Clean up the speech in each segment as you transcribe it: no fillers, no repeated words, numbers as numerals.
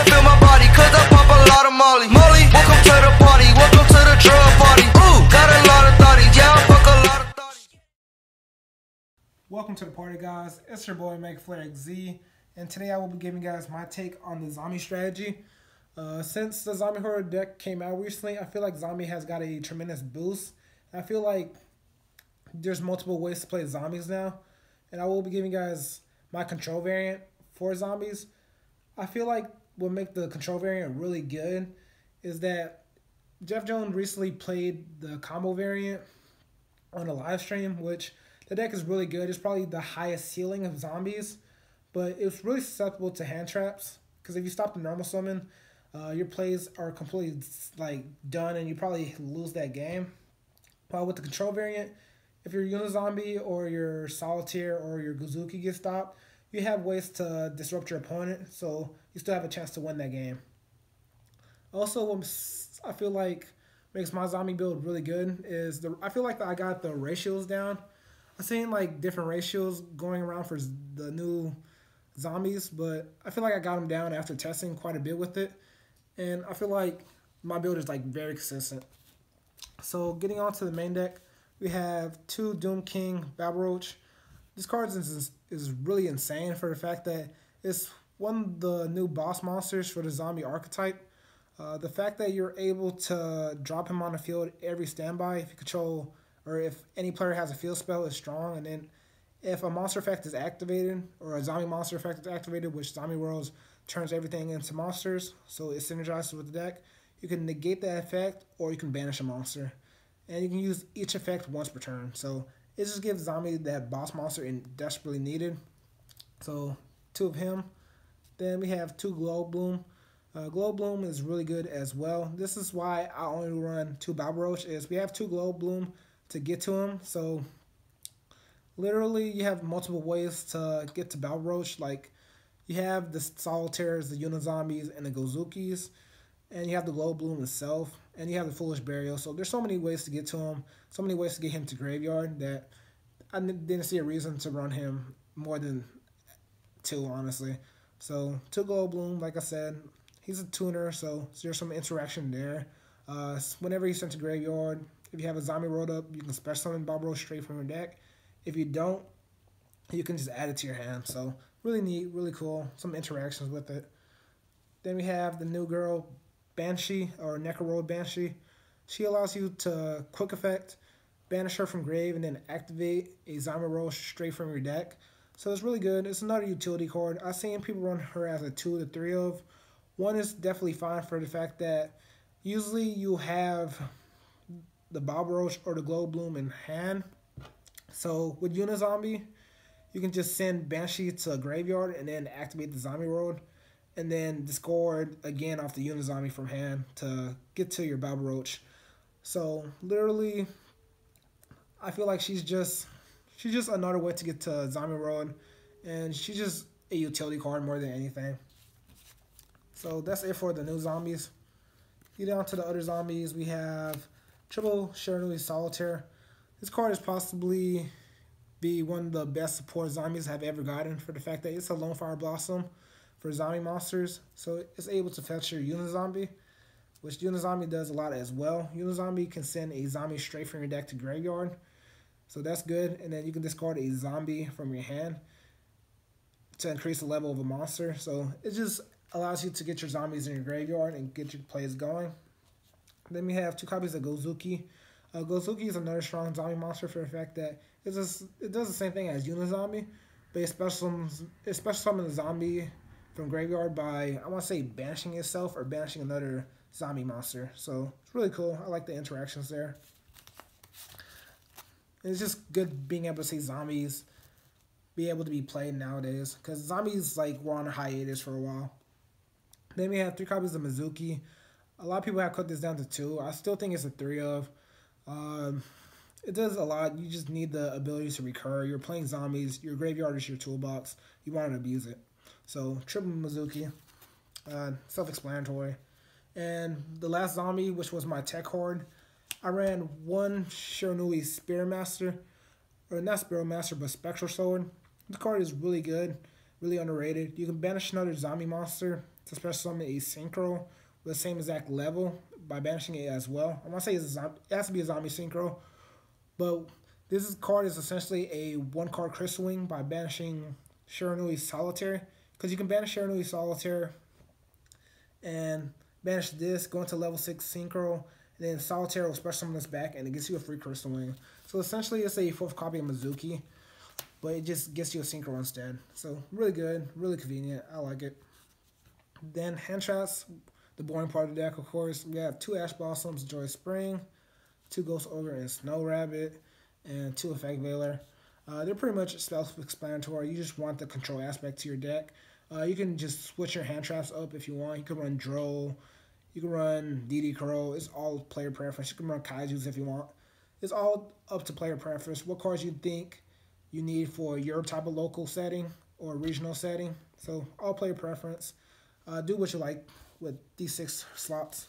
can't feel my body, cause I pop a lot of Molly. Welcome to the party, welcome to the drug party. Ooh, got a lot of thotties, yeah, I fuck a lot of thotties. Welcome to the party, guys. It's your boy MakeFlareXZ, and today I will be giving you guys my take on the zombie strategy. Since the zombie horror deck came out recently, I feel like zombie has got a tremendous boost. I feel like there's multiple ways to play zombies now, and I will be giving you guys my control variant for zombies. I feel like what make the control variant really good is that Jeff Jones recently played the combo variant on a live stream, which the deck is really good. It's probably the highest ceiling of zombies, but it's really susceptible to hand traps, because if you stop the normal summon, your plays are completely done and you probably lose that game. But with the control variant, if your Unizombie or your Solitaire or your Gozuki gets stopped, you have ways to disrupt your opponent, so you still have a chance to win that game. Also, what I feel like makes my zombie build really good is I feel like I got the ratios down. I've seen like different ratios going around for the new zombies, but I feel like I got them down after testing quite a bit with it, and I feel like my build is like very consistent. So getting on to the main deck, we have 2 Doom King Babble Roach. This card is really insane for the fact that it's one of the new boss monsters for the zombie archetype. The fact that you're able to drop him on the field every standby if you control, or if any player has a field spell, is strong. And then if a monster effect is activated, or a zombie monster effect is activated, which Zombie Worlds turns everything into monsters, so it synergizes with the deck, you can negate that effect or you can banish a monster. And you can use each effect once per turn. So it just gives zombie that boss monster desperately needed. So 2 of him. Then we have 2 Glow Bloom. Glow Bloom is really good as well. This is why I only run 2 Babble Roach, is we have 2 Glow Bloom to get to him. So literally you have multiple ways to get to Babble Roach. Like you have the Solitaires, the Unizombies, and the Gozukis. And you have the Glow Bloom itself, and you have the Foolish Burial. So there's so many ways to get to him, so many ways to get him to graveyard, that I didn't see a reason to run him more than 2, honestly. So 2 Glow Bloom, like I said, he's a tuner, so there's some interaction there. Whenever he's sent to graveyard, if you have a zombie rolled up, you can special summon Babble Roach straight from your deck. If you don't, you can just add it to your hand. So really neat, really cool, some interactions with it. Then we have the new girl, Banshee, or Necro Banshee. She allows you to quick effect, banish her from grave, and then activate a zombie roll straight from your deck. So it's really good. It's another utility card. I've seen people run her as a 2 to 3 of. 1 is definitely fine for the fact that usually you have the Babble Roach or the Glow Bloom in hand. So with Unizombie, you can just send Banshee to a graveyard and then activate the zombie road, and then discard again off the Unizombie from hand to get to your Babble Roach. So literally, I feel like she's just another way to get to Zombie Road, and she's just a utility card more than anything. So that's it for the new zombies. Get down to the other zombies. We have triple Shiranui Solitaire. This card is possibly be one of the best support zombies I've ever gotten, for the fact that it's a Lone Fire Blossom for zombie monsters. So it's able to fetch your Unizombie, which Unizombie does a lot as well. Unizombie can send a zombie straight from your deck to graveyard, so that's good. And then you can discard a zombie from your hand to increase the level of a monster. So it just allows you to get your zombies in your graveyard and get your plays going. Then we have 2 copies of Gozuki. Gozuki is another strong zombie monster for the fact that it does the same thing as Unizombie, but it special summons a zombie from graveyard by, I want to say, banishing itself or banishing another zombie monster. So it's really cool. I like the interactions there. And it's just good being able to see zombies be able to be played nowadays, because zombies were on a hiatus for a while. Then we have 3 copies of Mizuki. A lot of people have cut this down to 2. I still think it's a 3 of. It does a lot. You just need the ability to recur. You're playing zombies. Your graveyard is your toolbox. You want to abuse it. So triple Mizuki. Self-explanatory. And the last zombie, which was my tech Hoard, I ran 1 Shiranui Spearmaster, or not Spearmaster, but Spectral Sword. The card is really good Really underrated. You can banish another zombie monster to special summon a synchro with the same exact level by banishing it as well. I'm gonna say it has to be a zombie synchro, but this card is essentially a one-card Crystal Wing by banishing Shiranui Solitaire, because you can banish Shiranui Solitaire and banish this, go into level 6 synchro, and then Solitaire will special summon this back, and it gets you a free Crystal Wing. So essentially, it's a 4th copy of Mizuki, but it just gets you a synchro instead. So really good, really convenient. I like it. Then hand traps, the boring part of the deck, of course. We have 2 Ash Blossoms, Joy Spring, 2 Ghost Ogre and Snow Rabbit, and 2 Effect Veiler. They're pretty much self-explanatory. You just want the control aspect to your deck. You can just switch your hand traps up if you want. You can run Droll. You can run DD Crow. It's all player preference. You can run Kaijus if you want. It's all up to player preference. What cards you think you need for your type of local setting or regional setting. So all player preference. Do what you like with these 6 slots.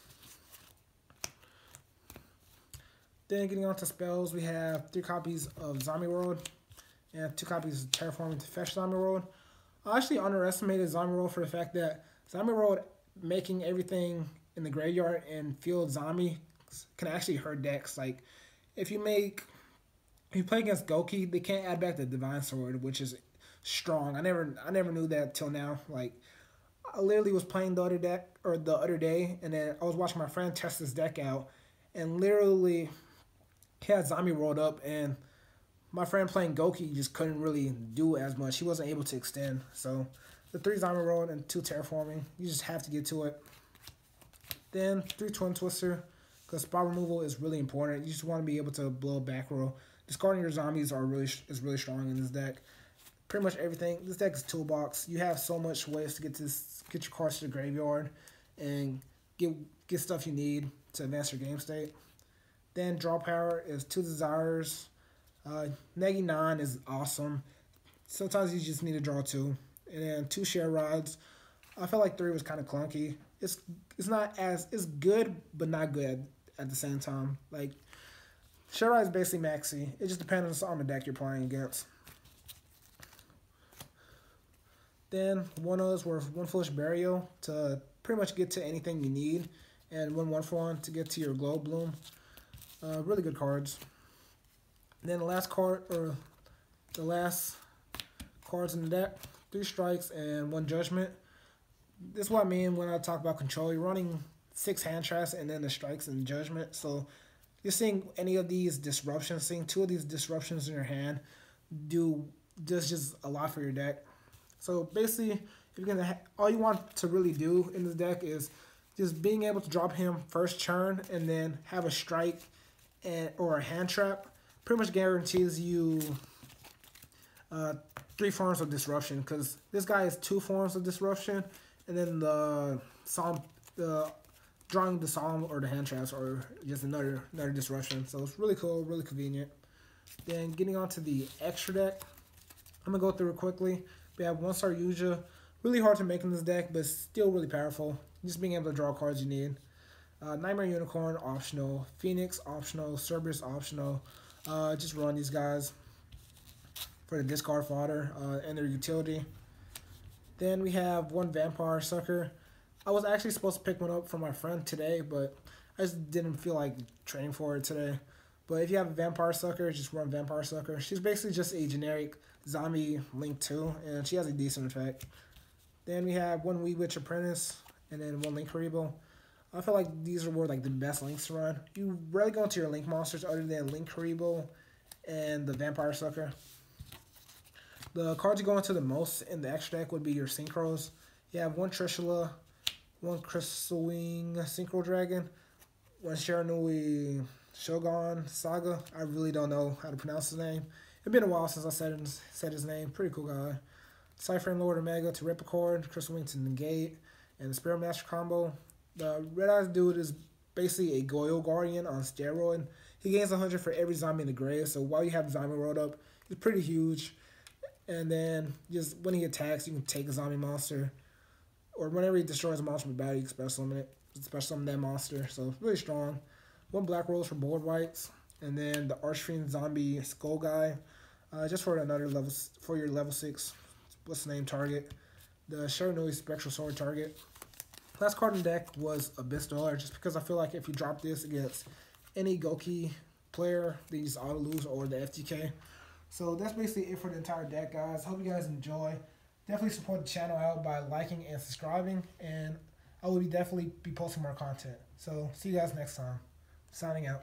Then getting on to spells, we have 3 copies of Zombie World and 2 copies of Terraforming to fetch Zombie World. I actually underestimated Zombie World for the fact that Zombie World making everything in the graveyard and field zombie can actually hurt decks. Like if you play against Goki, they can't add back the Divine Sword, which is strong. I never knew that till now. Like I literally was playing the other day, and then I was watching my friend test this deck out, and literally he had Zombie World up, and my friend playing Goki just couldn't really do as much. He wasn't able to extend. So the 3 Zombie World and 2 Terraforming, you just have to get to it. Then 3 Twin Twister, because spell removal is really important. You just want to be able to blow a back row. Discarding your zombies is really strong in this deck. Pretty much everything. This deck is toolbox. You have so much ways to get your cards to the graveyard and get stuff you need to advance your game state. Then draw power is 2 Desires. Negi 9 is awesome. Sometimes you just need to draw 2. And then 2 Share Rods. I felt like 3 was kind of clunky. It's good, but not good at the same time. Like Share Rod is basically maxi. It just depends on the deck you're playing against. Then 1 is worth 1 Foolish Burial to pretty much get to anything you need, and 1 for 1 to get to your Glow Bloom. Really good cards. Then the last cards in the deck, 3 Strikes and 1 Judgment. This is what I mean when I talk about control. You're running 6 hand traps and then the Strikes and Judgment. So you're seeing any of these disruptions, seeing 2 of these disruptions in your hand does just a lot for your deck. So basically, all you want to really do in this deck is just being able to drop him first turn and then have a strike or a hand trap. Pretty much guarantees you 3 forms of disruption, because this guy has 2 forms of disruption, and then drawing the Solemn or the hand traps or just another disruption. So it's really cool, really convenient. Then getting on to the extra deck, I'm gonna go through it quickly. We have 1-star YuGiOh, really hard to make in this deck, but still really powerful. Just being able to draw cards you need. Nightmare Unicorn optional, Phoenix optional, Cerberus optional. Just run these guys for the discard fodder and their utility. Then we have 1 Vampire Sucker. I was actually supposed to pick one up from my friend today, but I just didn't feel like training for it today. But if you have a Vampire Sucker, just run Vampire Sucker. She's basically just a generic zombie Link 2, and she has a decent effect. Then we have 1 Wee Witch Apprentice, and then 1 Link Karibo. I feel like these were like the best links to run. You rarely go into your Link monsters other than Link Karibo and the Vampire Sucker. The cards you go into the most in the extra deck would be your Synchros. You have 1 Trishula, 1 Crystal Wing Synchro Dragon, 1 Shiranui Shogun Saga. I really don't know how to pronounce his name. It's been a while since I said his name. Pretty cool guy. Cypher and Lord Omega to Ripcord, Crystal Wing to negate, and the Spirit Master combo. The Red Eyes dude is basically a YuGiOh Guardian on steroid. He gains 100 for every zombie in the grave, so while you have Zombie World up, it's pretty huge. And then just when he attacks, you can take a zombie monster, or whenever he destroys a monster with battle, you can special summon that monster. So it's really strong. 1 Black Rose for board whites, and then the Archfiend Zombie Skull guy, just for your level 6 what's the name target, the Shiranui Spectral Sword target. Last card in the deck was Abyss Dweller, just because I feel like if you drop this against any Goki player, these auto lose or the FTK. So that's basically it for the entire deck, guys. Hope you guys enjoy. Definitely support the channel out by liking and subscribing, and I will definitely be posting more content. So see you guys next time. Signing out.